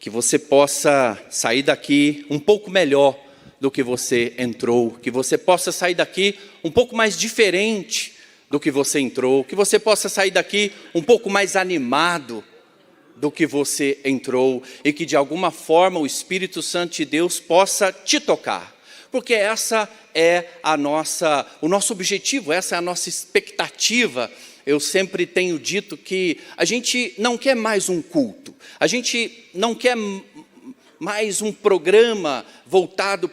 que você possa sair daqui um pouco melhor do que você entrou, que você possa sair daqui um pouco mais diferente do que você entrou, que você possa sair daqui um pouco mais animado do que você entrou, e que de alguma forma o Espírito Santo de Deus possa te tocar, porque essa é o nosso objetivo, essa é a nossa expectativa. Eu sempre tenho dito que a gente não quer mais um culto, a gente não quer mais um programa voltado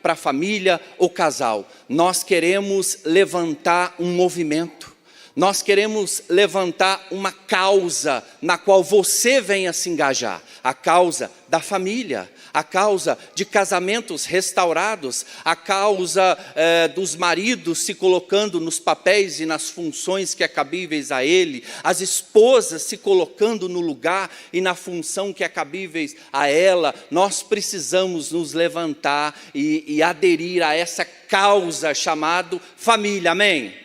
para a família ou casal. Nós queremos levantar um movimento, nós queremos levantar uma causa na qual você venha se engajar, a causa da família, a causa de casamentos restaurados, a causa dos maridos se colocando nos papéis e nas funções que é cabíveis a ele, as esposas se colocando no lugar e na função que é cabíveis a ela. Nós precisamos nos levantar e aderir a essa causa chamada família, amém?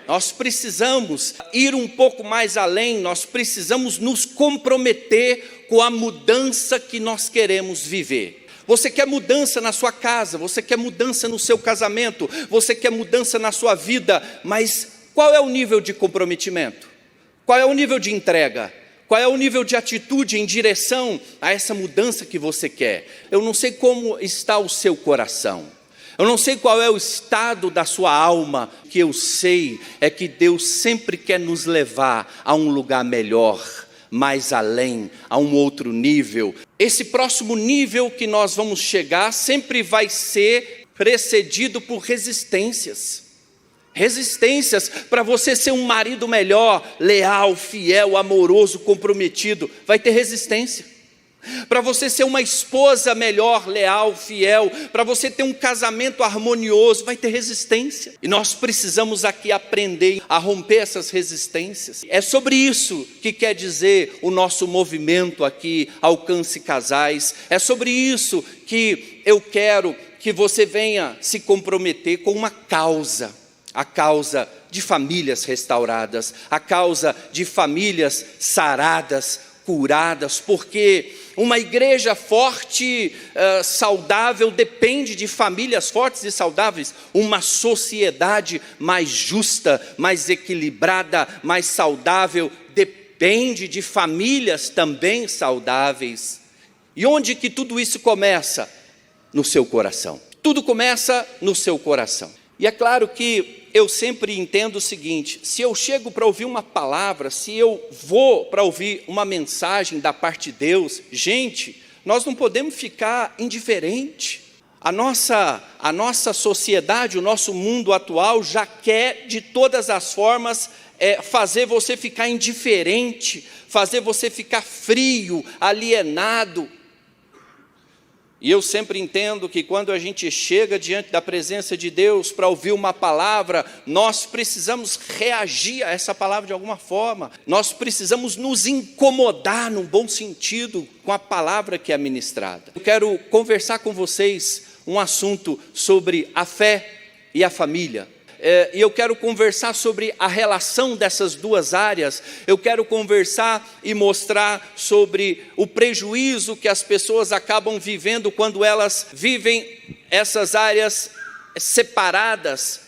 Nós precisamos ir um pouco mais além, nós precisamos nos comprometer com a mudança que nós queremos viver. Você quer mudança na sua casa, você quer mudança no seu casamento, você quer mudança na sua vida, mas qual é o nível de comprometimento? Qual é o nível de entrega? Qual é o nível de atitude em direção a essa mudança que você quer? Eu não sei como está o seu coração. Eu não sei qual é o estado da sua alma, o que eu sei é que Deus sempre quer nos levar a um lugar melhor, mais além, a um outro nível. Esse próximo nível que nós vamos chegar sempre vai ser precedido por resistências. Resistências para você ser um marido melhor, leal, fiel, amoroso, comprometido, vai ter resistência. Para você ser uma esposa melhor, leal, fiel, para você ter um casamento harmonioso, vai ter resistência. E nós precisamos aqui aprender a romper essas resistências. É sobre isso que quer dizer o nosso movimento aqui, Alcance Casais. É sobre isso que eu quero que você venha se comprometer com uma causa. A causa de famílias restauradas, a causa de famílias saradas, curadas, porque uma igreja forte, saudável, depende de famílias fortes e saudáveis. Uma sociedade mais justa, mais equilibrada, mais saudável, depende de famílias também saudáveis. E onde que tudo isso começa? No seu coração. Tudo começa no seu coração. E é claro que eu sempre entendo o seguinte: se eu chego para ouvir uma palavra, se eu vou para ouvir uma mensagem da parte de Deus, gente, nós não podemos ficar indiferente. A nossa sociedade, o nosso mundo atual já quer de todas as formas fazer você ficar indiferente, fazer você ficar frio, alienado. E eu sempre entendo que quando a gente chega diante da presença de Deus para ouvir uma palavra, nós precisamos reagir a essa palavra de alguma forma. Nós precisamos nos incomodar, num bom sentido, com a palavra que é ministrada. Eu quero conversar com vocês um assunto sobre a fé e a família. E eu quero conversar sobre a relação dessas duas áreas. Eu quero conversar e mostrar sobre o prejuízo que as pessoas acabam vivendo quando elas vivem essas áreas separadas.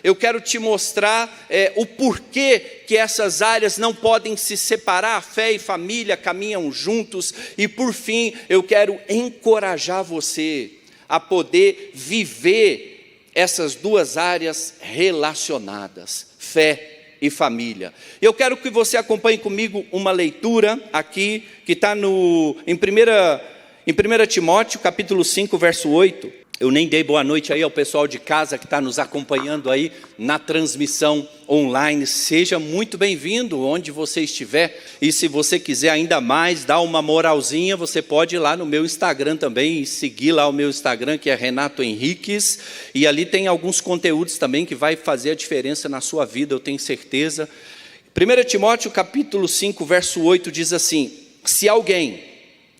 Eu quero te mostrar o porquê que essas áreas não podem se separar. A fé e família caminham juntos. E por fim, eu quero encorajar você a poder viver essas duas áreas relacionadas, fé e família. Eu quero que você acompanhe comigo uma leitura aqui, que está em 1 Timóteo, capítulo 5, verso 8. Eu nem dei boa noite aí ao pessoal de casa que está nos acompanhando aí na transmissão online. Seja muito bem-vindo onde você estiver. E se você quiser ainda mais dar uma moralzinha, você pode ir lá no meu Instagram também e seguir lá o meu Instagram, que é Renato Henriques. E ali tem alguns conteúdos também que vai fazer a diferença na sua vida, eu tenho certeza. 1 Timóteo capítulo 5, verso 8 diz assim: se alguém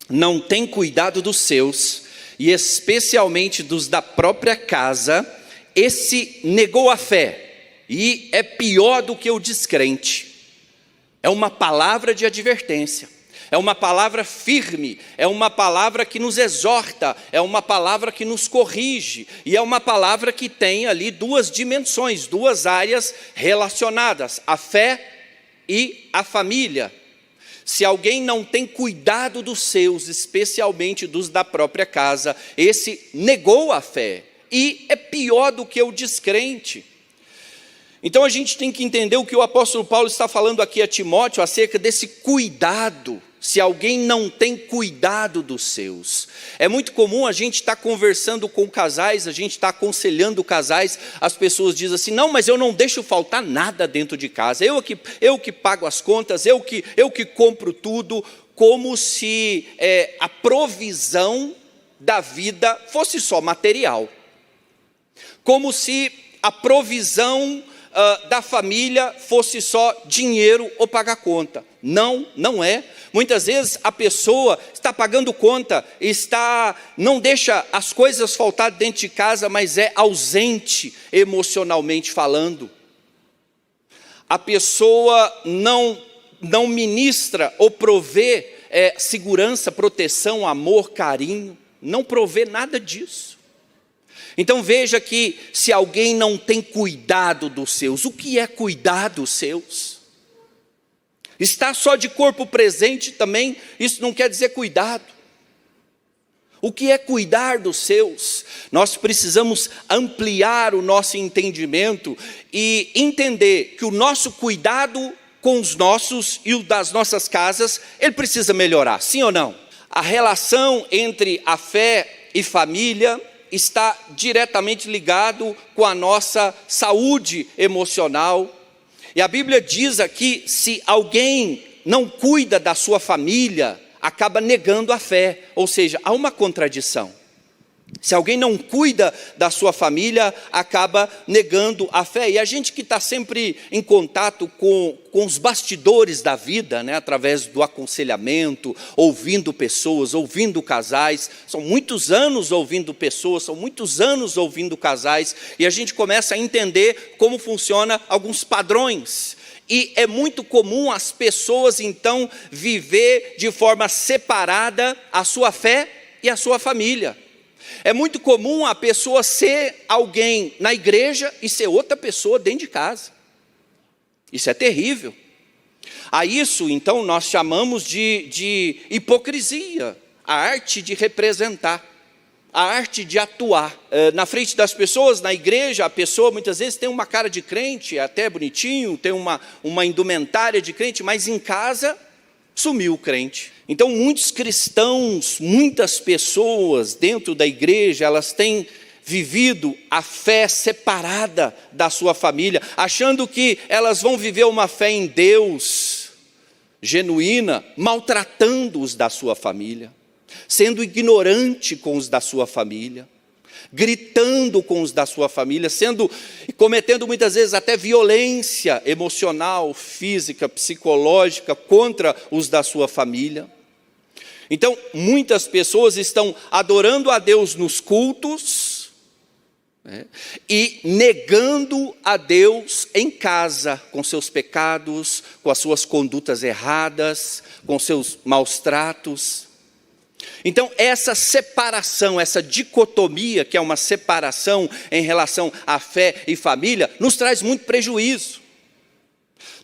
não tem cuidado dos seus, e especialmente dos da própria casa, esse negou a fé, e é pior do que o descrente. É uma palavra de advertência. É uma palavra firme, é uma palavra que nos exorta, é uma palavra que nos corrige, e é uma palavra que tem ali duas dimensões, duas áreas relacionadas, a fé e a família. Se alguém não tem cuidado dos seus, especialmente dos da própria casa, esse negou a fé, e é pior do que o descrente. Então a gente tem que entender o que o apóstolo Paulo está falando aqui a Timóteo, acerca desse cuidado, se alguém não tem cuidado dos seus. É muito comum a gente estar conversando com casais, a gente está aconselhando casais, as pessoas dizem assim, não, mas eu não deixo faltar nada dentro de casa, eu que pago as contas, eu que compro tudo, como se a provisão da vida fosse só material, como se a provisão da família fosse só dinheiro ou pagar conta. Não, não é. Muitas vezes a pessoa está pagando conta, não deixa as coisas faltar dentro de casa, mas é ausente emocionalmente falando. A pessoa não ministra ou provê segurança, proteção, amor, carinho, não provê nada disso. Então veja que se alguém não tem cuidado dos seus, o que é cuidar dos seus? Estar só de corpo presente também, isso não quer dizer cuidado. O que é cuidar dos seus? Nós precisamos ampliar o nosso entendimento e entender que o nosso cuidado com os nossos e o das nossas casas, ele precisa melhorar, sim ou não? A relação entre a fé e família está diretamente ligado com a nossa saúde emocional. E a Bíblia diz aqui, se alguém não cuida da sua família, acaba negando a fé, ou seja, há uma contradição. Se alguém não cuida da sua família, acaba negando a fé. E a gente que está sempre em contato com os bastidores da vida, né, através do aconselhamento, ouvindo pessoas, ouvindo casais, são muitos anos ouvindo pessoas, são muitos anos ouvindo casais, e a gente começa a entender como funciona alguns padrões. E é muito comum as pessoas então viver de forma separada a sua fé e a sua família. É muito comum a pessoa ser alguém na igreja e ser outra pessoa dentro de casa. Isso é terrível. A isso, então, nós chamamos de hipocrisia, a arte de representar, a arte de atuar. Na frente das pessoas, na igreja, a pessoa muitas vezes tem uma cara de crente, até bonitinho, tem uma indumentária de crente, mas em casa sumiu o crente. Então muitos cristãos, muitas pessoas dentro da igreja, elas têm vivido a fé separada da sua família, achando que elas vão viver uma fé em Deus genuína, maltratando os da sua família, sendo ignorante com os da sua família, gritando com os da sua família, cometendo muitas vezes até violência emocional, física, psicológica contra os da sua família. Então, muitas pessoas estão adorando a Deus nos cultos, né, e negando a Deus em casa, com seus pecados, com as suas condutas erradas, com seus maus tratos. Então, essa separação, essa dicotomia, que é uma separação em relação à fé e família, nos traz muito prejuízo.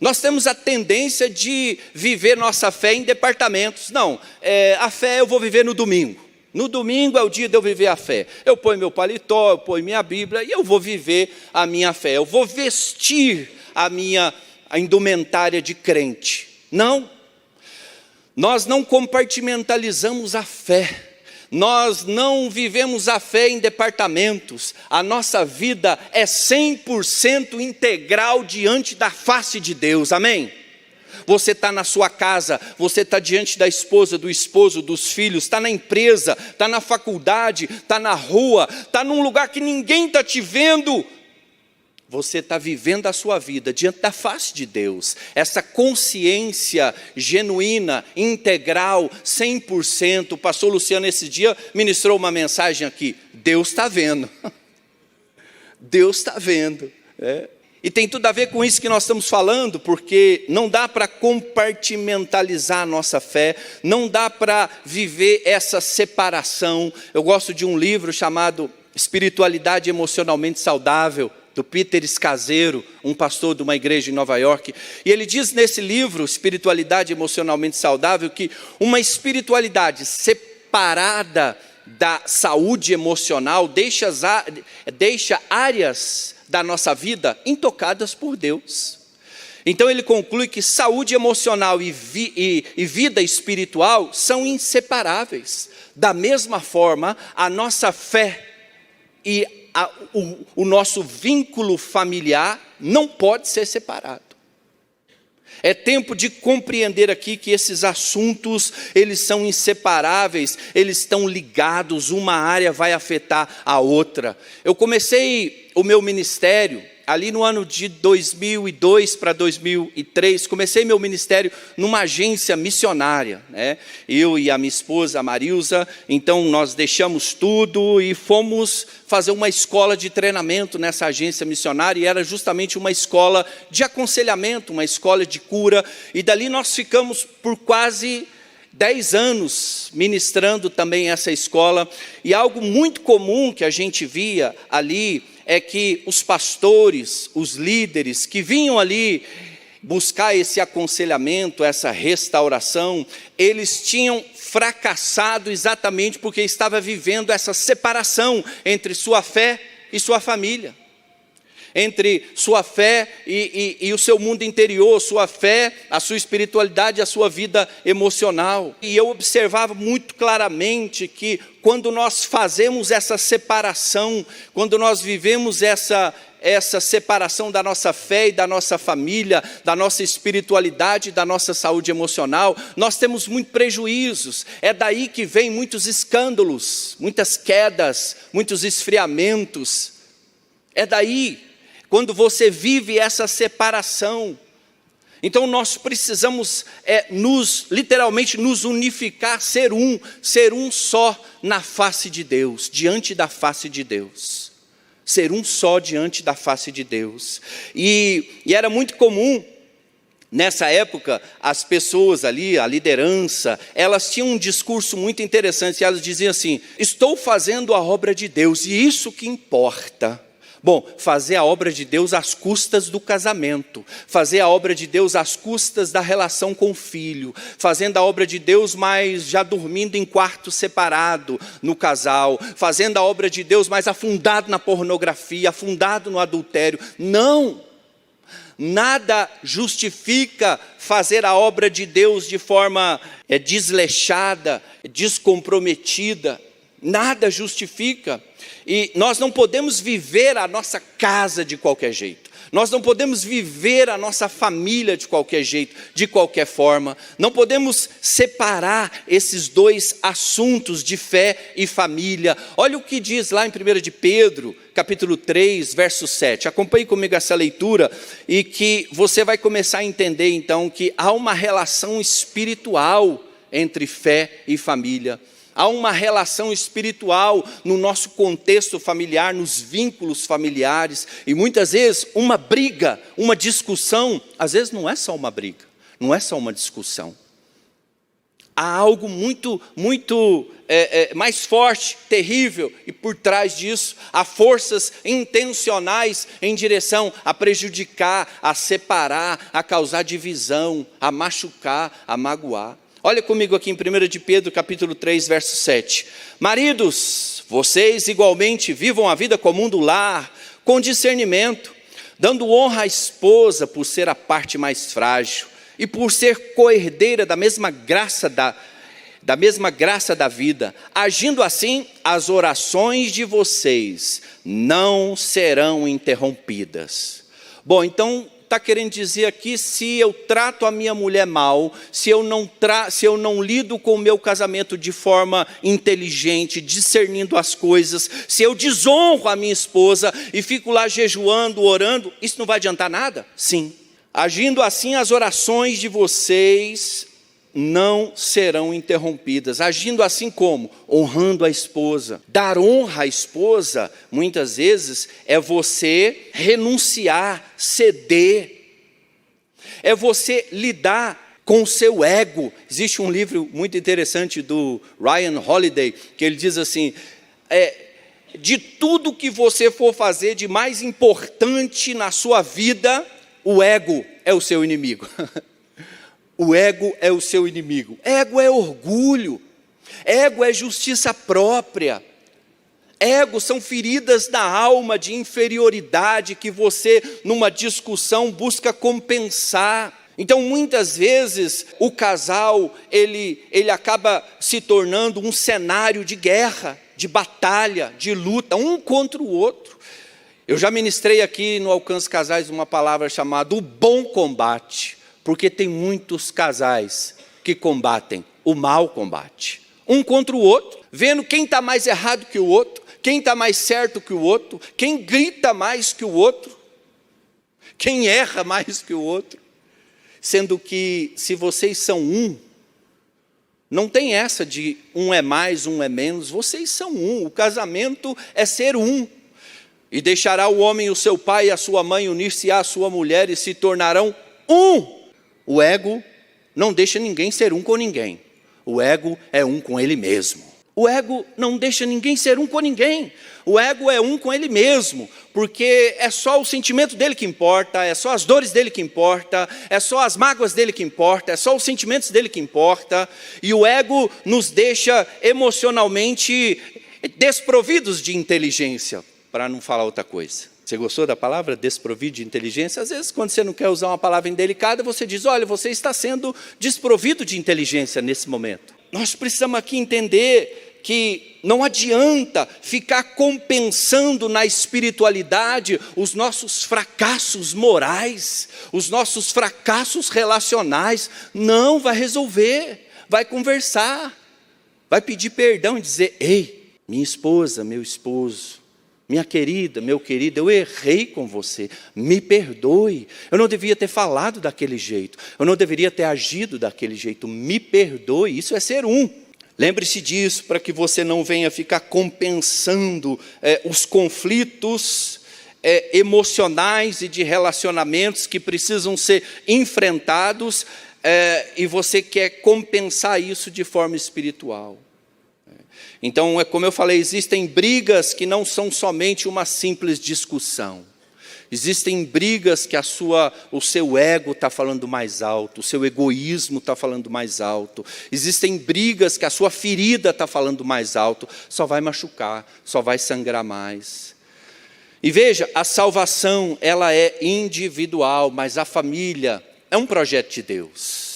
Nós temos a tendência de viver nossa fé em departamentos. Não, a fé eu vou viver no domingo. No domingo é o dia de eu viver a fé. Eu ponho meu paletó, eu ponho minha Bíblia e eu vou viver a minha fé. Eu vou vestir a indumentária de crente. Não. Nós não compartimentalizamos a fé. Nós não vivemos a fé em departamentos. A nossa vida é 100% integral diante da face de Deus, amém? Você está na sua casa, você está diante da esposa, do esposo, dos filhos, está na empresa, está na faculdade, está na rua, está num lugar que ninguém está te vendo. Você está vivendo a sua vida diante da face de Deus. Essa consciência genuína, integral, 100%. O pastor Luciano esse dia ministrou uma mensagem aqui. Deus está vendo. Deus está vendo. E tem tudo a ver com isso que nós estamos falando, porque não dá para compartimentalizar a nossa fé, não dá para viver essa separação. Eu gosto de um livro chamado Espiritualidade Emocionalmente Saudável, do Peter Scazzero, um pastor de uma igreja em Nova York. E ele diz nesse livro, Espiritualidade Emocionalmente Saudável, que uma espiritualidade separada da saúde emocional deixa áreas da nossa vida intocadas por Deus. Então ele conclui que saúde emocional e vida espiritual são inseparáveis. Da mesma forma, a nossa fé e o nosso vínculo familiar não pode ser separado. É tempo de compreender aqui que esses assuntos, eles são inseparáveis, eles estão ligados, uma área vai afetar a outra. Eu comecei o meu ministério ali no ano de 2002 para 2003, comecei meu ministério numa agência missionária, né? Eu e a minha esposa, a Marilza, então nós deixamos tudo e fomos fazer uma escola de treinamento nessa agência missionária, e era justamente uma escola de aconselhamento, uma escola de cura, e dali nós ficamos por quase 10 anos ministrando também essa escola, e algo muito comum que a gente via ali é que os pastores, os líderes que vinham ali buscar esse aconselhamento, essa restauração, eles tinham fracassado exatamente porque estava vivendo essa separação entre sua fé e sua família. Entre sua fé e o seu mundo interior, sua fé, a sua espiritualidade, a sua vida emocional. E eu observava muito claramente que quando nós fazemos essa separação, quando nós vivemos essa separação da nossa fé e da nossa família, da nossa espiritualidade, da nossa saúde emocional, nós temos muitos prejuízos. É daí que vem muitos escândalos, muitas quedas, muitos esfriamentos. É daí, quando você vive essa separação. Então nós precisamos literalmente nos unificar, ser um só na face de Deus, diante da face de Deus. Ser um só diante da face de Deus. E era muito comum, nessa época, as pessoas ali, a liderança, elas tinham um discurso muito interessante, elas diziam assim: estou fazendo a obra de Deus, e isso que importa. Bom, fazer a obra de Deus às custas do casamento, fazer a obra de Deus às custas da relação com o filho, fazendo a obra de Deus, mas já dormindo em quarto separado no casal, fazendo a obra de Deus, mas afundado na pornografia, afundado no adultério. Não! Nada justifica fazer a obra de Deus de forma desleixada, descomprometida. Nada justifica. E nós não podemos viver a nossa casa de qualquer jeito. Nós não podemos viver a nossa família de qualquer jeito, de qualquer forma. Não podemos separar esses dois assuntos de fé e família. Olha o que diz lá em 1 de Pedro, capítulo 3, verso 7. Acompanhe comigo essa leitura e que você vai começar a entender então que há uma relação espiritual entre fé e família. Há uma relação espiritual no nosso contexto familiar, nos vínculos familiares, e muitas vezes uma briga, uma discussão, às vezes não é só uma briga, não é só uma discussão. Há algo muito mais forte, terrível, e por trás disso há forças intencionais em direção a prejudicar, a separar, a causar divisão, a machucar, a magoar. Olha comigo aqui em 1 de Pedro, capítulo 3, verso 7. Maridos, vocês igualmente vivam a vida comum do lar, com discernimento, dando honra à esposa por ser a parte mais frágil e por ser coerdeira da mesma graça da vida. Agindo assim, as orações de vocês não serão interrompidas. Bom, então está querendo dizer aqui, se eu trato a minha mulher mal, se eu não lido com o meu casamento de forma inteligente, discernindo as coisas, se eu desonro a minha esposa e fico lá jejuando, orando, isso não vai adiantar nada? Sim. Agindo assim, as orações de vocês não serão interrompidas. Agindo assim como? Honrando a esposa. Dar honra à esposa, muitas vezes, é você renunciar, ceder. É você lidar com o seu ego. Existe um livro muito interessante do Ryan Holiday, que ele diz assim, de tudo que você for fazer de mais importante na sua vida, o ego é o seu inimigo. O ego é o seu inimigo. Ego é orgulho. Ego é justiça própria. Ego são feridas na alma de inferioridade que você, numa discussão, busca compensar. Então, muitas vezes, o casal, ele acaba se tornando um cenário de guerra, de batalha, de luta, um contra o outro. Eu já ministrei aqui no Alcance Casais uma palavra chamada o bom combate, porque tem muitos casais que combatem o mau combate, um contra o outro, vendo quem está mais errado que o outro, quem está mais certo que o outro, quem grita mais que o outro, quem erra mais que o outro, sendo que se vocês são um, não tem essa de um é mais, um é menos, vocês são um, o casamento é ser um. E deixará o homem o seu pai e a sua mãe, unir-se-á à sua mulher e se tornarão um. O ego não deixa ninguém ser um com ninguém. O ego é um com ele mesmo. O ego não deixa ninguém ser um com ninguém. O ego é um com ele mesmo, porque é só o sentimento dele que importa, é só as dores dele que importa, é só as mágoas dele que importa, é só os sentimentos dele que importa. E o ego nos deixa emocionalmente desprovidos de inteligência, para não falar outra coisa. Você gostou da palavra desprovido de inteligência? Às vezes, quando você não quer usar uma palavra indelicada, você diz, olha, você está sendo desprovido de inteligência nesse momento. Nós precisamos aqui entender que não adianta ficar compensando na espiritualidade os nossos fracassos morais, os nossos fracassos relacionais. Não vai resolver, vai conversar, vai pedir perdão e dizer, ei, minha esposa, meu esposo, minha querida, meu querido, eu errei com você, me perdoe, eu não devia ter falado daquele jeito, eu não deveria ter agido daquele jeito, me perdoe, isso é ser um. Lembre-se disso, para que você não venha ficar compensando os conflitos emocionais e de relacionamentos que precisam ser enfrentados, e você quer compensar isso de forma espiritual. Então, como eu falei, existem brigas que não são somente uma simples discussão. Existem brigas que o seu ego está falando mais alto, o seu egoísmo está falando mais alto. Existem brigas que a sua ferida está falando mais alto. Só vai machucar, só vai sangrar mais. E veja, a salvação, ela é individual, mas a família é um projeto de Deus.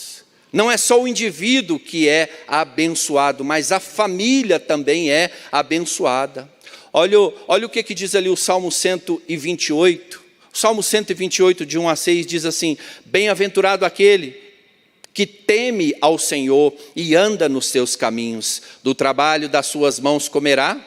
Não é só o indivíduo que é abençoado, mas a família também é abençoada. Olha o que diz ali o Salmo 128. O Salmo 128, de 1 a 6, diz assim, bem-aventurado aquele que teme ao Senhor e anda nos seus caminhos, do trabalho das suas mãos comerá,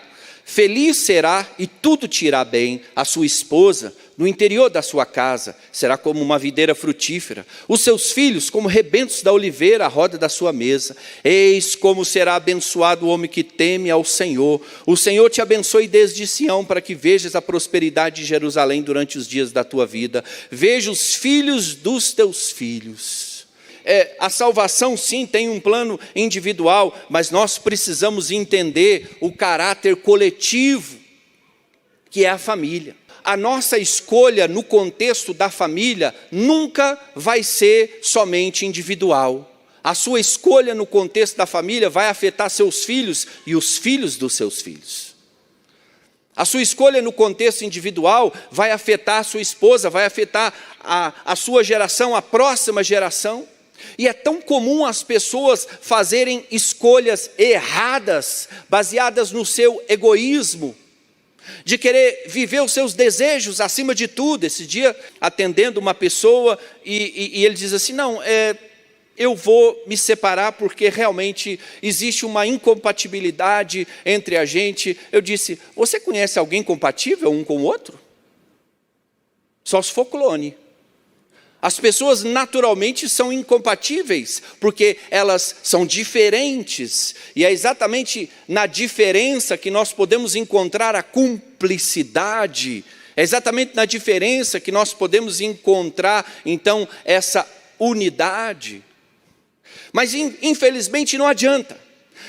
feliz será e tudo te irá bem, a sua esposa no interior da sua casa será como uma videira frutífera, os seus filhos como rebentos da oliveira à roda da sua mesa. Eis como será abençoado o homem que teme ao Senhor. O Senhor te abençoe desde Sião, para que vejas a prosperidade de Jerusalém durante os dias da tua vida. Veja os filhos dos teus filhos. A salvação sim tem um plano individual, mas nós precisamos entender o caráter coletivo que é a família. A nossa escolha no contexto da família nunca vai ser somente individual. A sua escolha no contexto da família vai afetar seus filhos e os filhos dos seus filhos. A sua escolha no contexto individual vai afetar a sua esposa, vai afetar a sua geração, a próxima geração. E é tão comum as pessoas fazerem escolhas erradas, baseadas no seu egoísmo, de querer viver os seus desejos acima de tudo. Esse dia, atendendo uma pessoa, e ele diz assim, não, eu vou me separar porque realmente existe uma incompatibilidade entre a gente. Eu disse, você conhece alguém compatível um com o outro? Só se for clone. As pessoas naturalmente são incompatíveis, porque elas são diferentes, e é exatamente na diferença que nós podemos encontrar a cumplicidade, é exatamente na diferença que nós podemos encontrar, então, essa unidade. Mas, infelizmente, não adianta.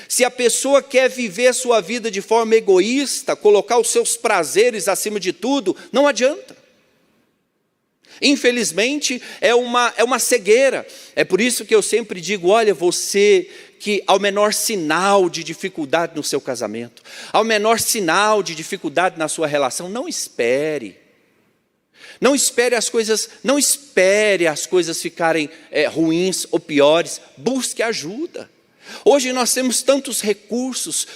Se a pessoa quer viver a sua vida de forma egoísta, colocar os seus prazeres acima de tudo, não adianta. Infelizmente, é uma cegueira. É por isso que eu sempre digo, olha, você que ao menor sinal de dificuldade no seu casamento, ao menor sinal de dificuldade na sua relação, não espere. Não espere as coisas ficarem ruins ou piores, busque ajuda. Hoje nós temos tantos recursos,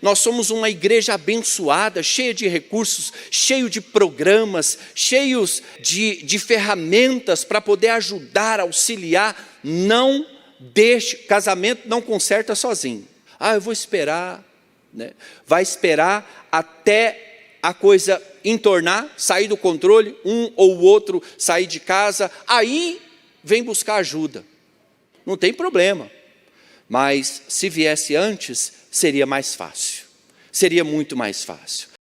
nós somos uma igreja abençoada, cheia de recursos, cheio de programas, cheios de ferramentas para poder ajudar, auxiliar. Não deixe, casamento não conserta sozinho. Eu vou esperar, né? Vai esperar até a coisa entornar, sair do controle, um ou o outro sair de casa, aí vem buscar ajuda. Não tem problema. Mas se viesse antes, seria mais fácil. Seria muito mais fácil.